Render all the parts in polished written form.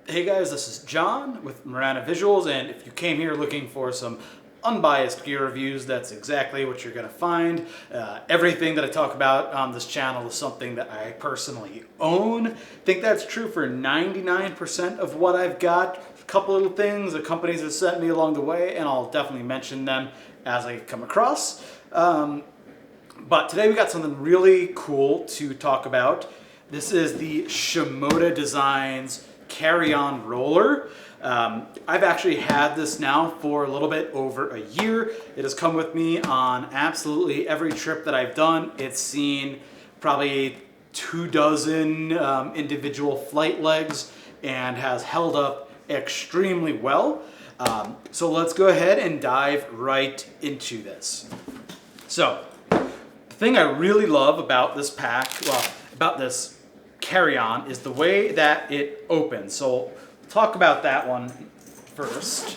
Hey guys, this is John with Marana Visuals, and if you came here looking for some unbiased gear reviews, that's exactly what you're going to find. Everything that I talk about on this channel is something that I personally own. I think that's true for 99% of what I've got. A couple little things the companies have sent me along the way, and I'll definitely mention them as I come across. But today we got something really cool to talk about. This is the Shimoda Designs Carry-On Roller. I've actually had this now for a little bit over a year. It has come with me on absolutely every trip that I've done. It's seen probably 24 individual flight legs and has held up extremely well. So let's go ahead and dive right into this. So the thing I really love about this pack, about this carry-on, is the way that it opens. So we'll talk about that one first.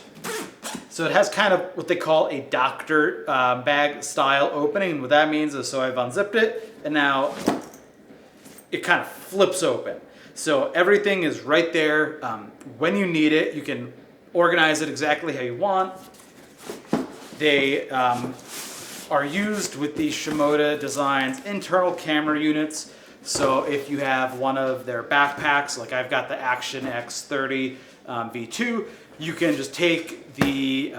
So it has kind of what they call a doctor bag style opening. And what that means is, so I've unzipped it and now it kind of flips open. So everything is right there. When you need it, you can organize it exactly how you want. They are used with the Shimoda Designs internal camera units. So if you have one of their backpacks, like I've got the Action X30 V2, you can just take the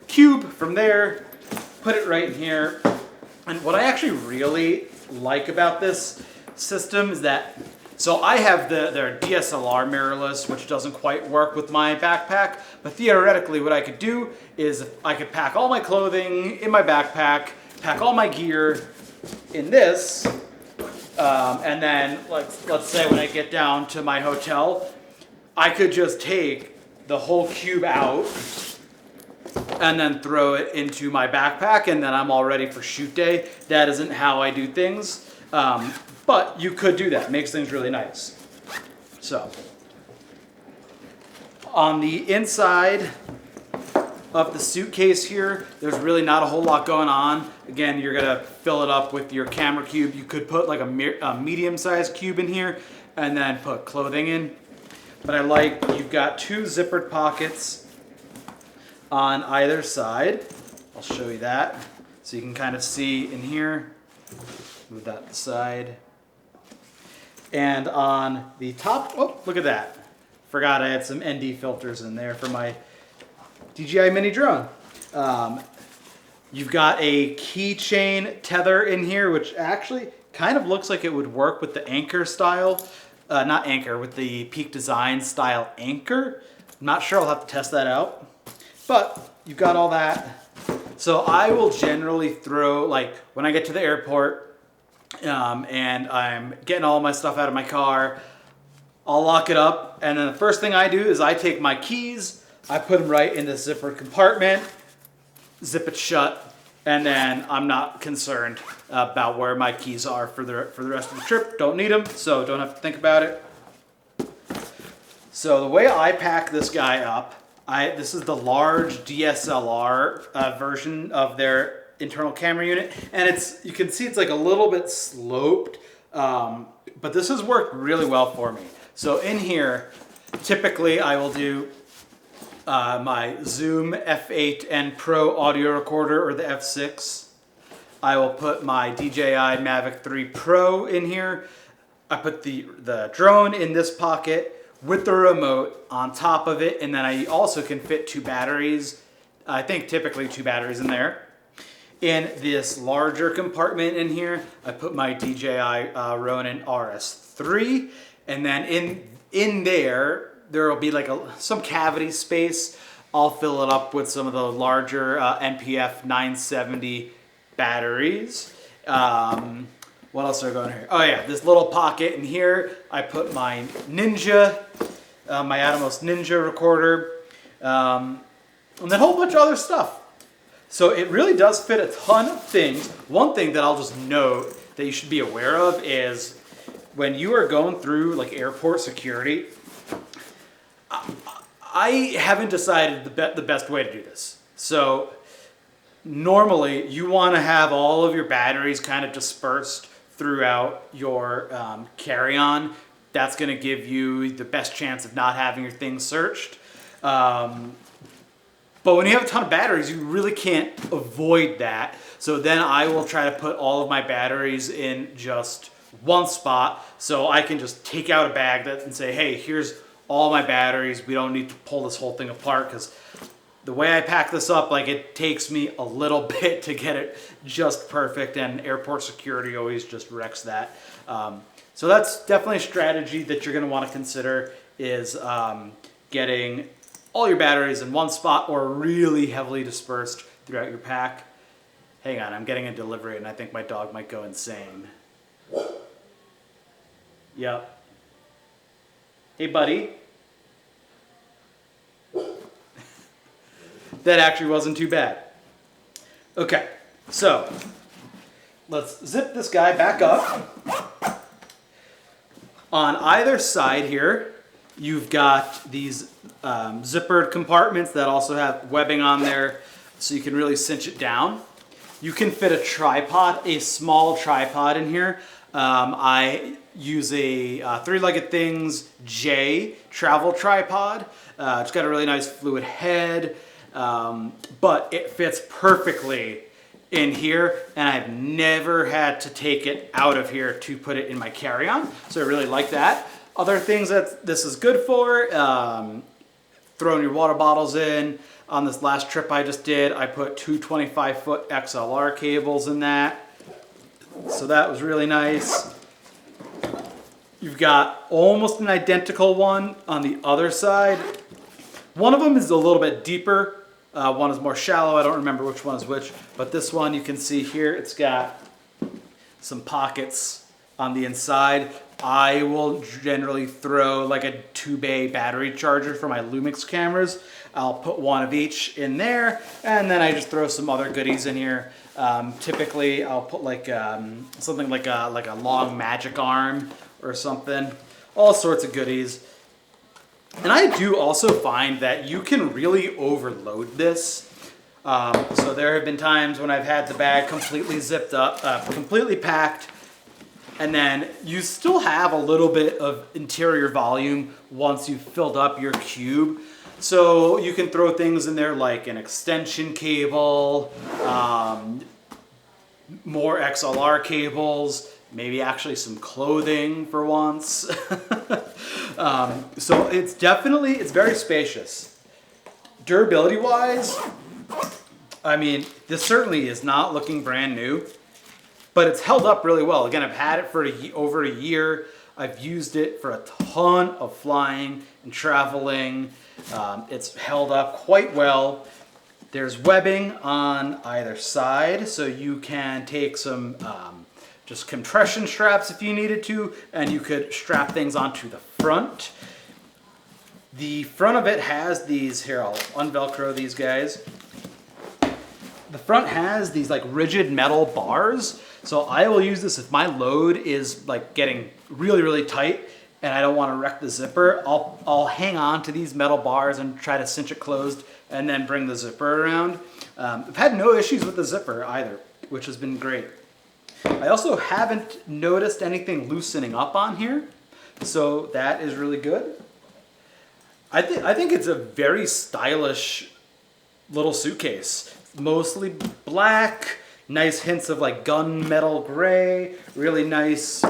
cube from there, put it right in here. And what I actually really like about this system is that, so I have their DSLR mirrorless, which doesn't quite work with my backpack, but theoretically what I could do is I could pack all my clothing in my backpack, pack all my gear in this, and then let's say when I get down to my hotel, I could just take the whole cube out and then throw it into my backpack, and then I'm all ready for shoot day. That isn't how I do things, but you could do that. It makes things really nice. So on the inside of the suitcase here, there's really not a whole lot going on. Again, you're gonna fill it up with your camera cube. You could put like a medium-sized cube in here and then put clothing in. But I like, you've got two zippered pockets on either side. I'll show you that. So you can kind of see in here. Move that to the side. And on the top, oh, look at that. Forgot I had some ND filters in there for my DJI mini drone. You've got a keychain tether in here, which actually kind of looks like it would work with the anchor style, not anchor, with the Peak Design style anchor. I'm not sure, I'll have to test that out. But you've got all that. So I will generally throw, like when I get to the airport and I'm getting all my stuff out of my car, I'll lock it up. And then the first thing I do is I take my keys, I put them right in the zipper compartment, zip it shut, and then I'm not concerned about where my keys are for the rest of the trip. Don't need them, so don't have to think about it. So the way I pack this guy up, this is the large DSLR version of their internal camera unit, and you can see it's like a little bit sloped, but this has worked really well for me. So in here, typically I will do my Zoom F8N Pro audio recorder, or the F6. I will put my DJI Mavic 3 Pro in here. I put the drone in this pocket with the remote on top of it, and then I also can fit 2 batteries. I think typically 2 batteries in there. In this larger compartment in here, I put my DJI Ronin RS3, and then in there will be like some cavity space. I'll fill it up with some of the larger NPF 970 batteries. What else are going here? Oh yeah, this little pocket in here, I put my Ninja, my Atomos Ninja recorder, and then a whole bunch of other stuff. So it really does fit a ton of things. One thing that I'll just note that you should be aware of is when you are going through like airport security, I haven't decided the best way to do this. So normally you want to have all of your batteries kind of dispersed throughout your carry-on. That's going to give you the best chance of not having your things searched. But when you have a ton of batteries, you really can't avoid that. So then I will try to put all of my batteries in just one spot, so I can just take out a bag and say, hey, here's all my batteries. We don't need to pull this whole thing apart, because the way I pack this up, like, it takes me a little bit to get it just perfect, and airport security always just wrecks that. So that's definitely a strategy that you're going to want to consider, is getting all your batteries in one spot or really heavily dispersed throughout your pack. Hang on, I'm getting a delivery and I think my dog might go insane. Yep. Hey, buddy. That actually wasn't too bad. Okay, so let's zip this guy back up. On either side here, you've got these zippered compartments that also have webbing on there, so you can really cinch it down. You can fit a tripod, a small tripod in here. I use a Three-Legged Things J travel tripod. It's got a really nice fluid head, but it fits perfectly in here, and I've never had to take it out of here to put it in my carry-on, so I really like that. Other things that this is good for, throwing your water bottles in. On this last trip I just did, I put two 25-foot XLR cables in that, so that was really nice. You've got almost an identical one on the other side. One of them is a little bit deeper, one is more shallow. I don't remember which one is which, but this one, you can see here, it's got some pockets on the inside. I will generally throw like a 2-bay battery charger for my Lumix cameras. I'll put one of each in there, and then I just throw some other goodies in here. Typically, I'll put like something like a long magic arm or something. All sorts of goodies. And I do also find that you can really overload this. So there have been times when I've had the bag completely zipped up, completely packed, and then you still have a little bit of interior volume once you've filled up your cube. So you can throw things in there like an extension cable, more XLR cables, maybe actually some clothing for once. So it's very spacious. Durability wise, I mean, this certainly is not looking brand new, but it's held up really well. Again, I've had it for over a year. I've used it for a ton of flying and traveling. It's held up quite well. There's webbing on either side, so you can take some just compression straps if you needed to, and you could strap things onto the front. The front of it has these, here I'll unvelcro these guys. The front has these like rigid metal bars, so I will use this if my load is like getting really, really tight and I don't want to wreck the zipper. I'll hang on to these metal bars and try to cinch it closed and then bring the zipper around. I've had no issues with the zipper either, which has been great. I also haven't noticed anything loosening up on here, so that is really good. I think it's a very stylish little suitcase. Mostly black, nice hints of like gunmetal gray, really nice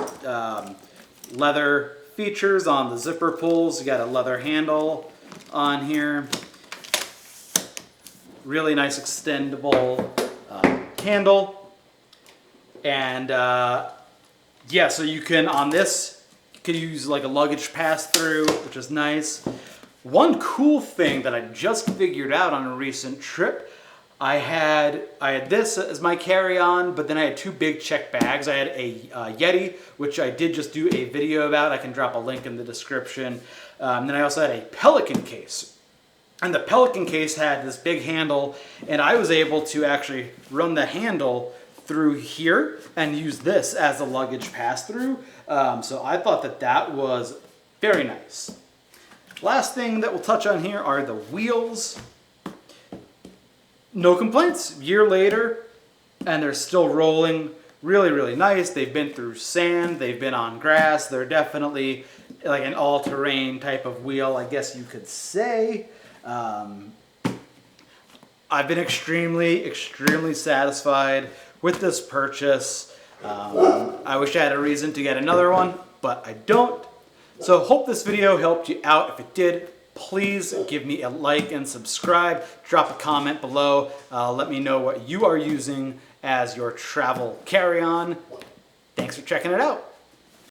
leather features on the zipper pulls. You got a leather handle on here. Really nice extendable handle. And yeah, so you can, on this, you could use like a luggage pass-through, which is nice. One cool thing that I just figured out on a recent trip, I had this as my carry-on, but then I had two big check bags. I had a Yeti, which I did just do a video about. I can drop a link in the description. Then I also had a Pelican case. And the Pelican case had this big handle, and I was able to actually run the handle through here and use this as a luggage pass-through. So I thought that that was very nice. Last thing that we'll touch on here are the wheels. No complaints. Year later, and they're still rolling really, really nice. They've been through sand, they've been on grass, they're definitely like an all-terrain type of wheel, I guess you could say. I've been extremely satisfied with this purchase. I wish I had a reason to get another one, but I don't. So hope this video helped you out. If it did, please give me a like and subscribe. Drop a comment below. Let me know what you are using as your travel carry-on. Thanks for checking it out.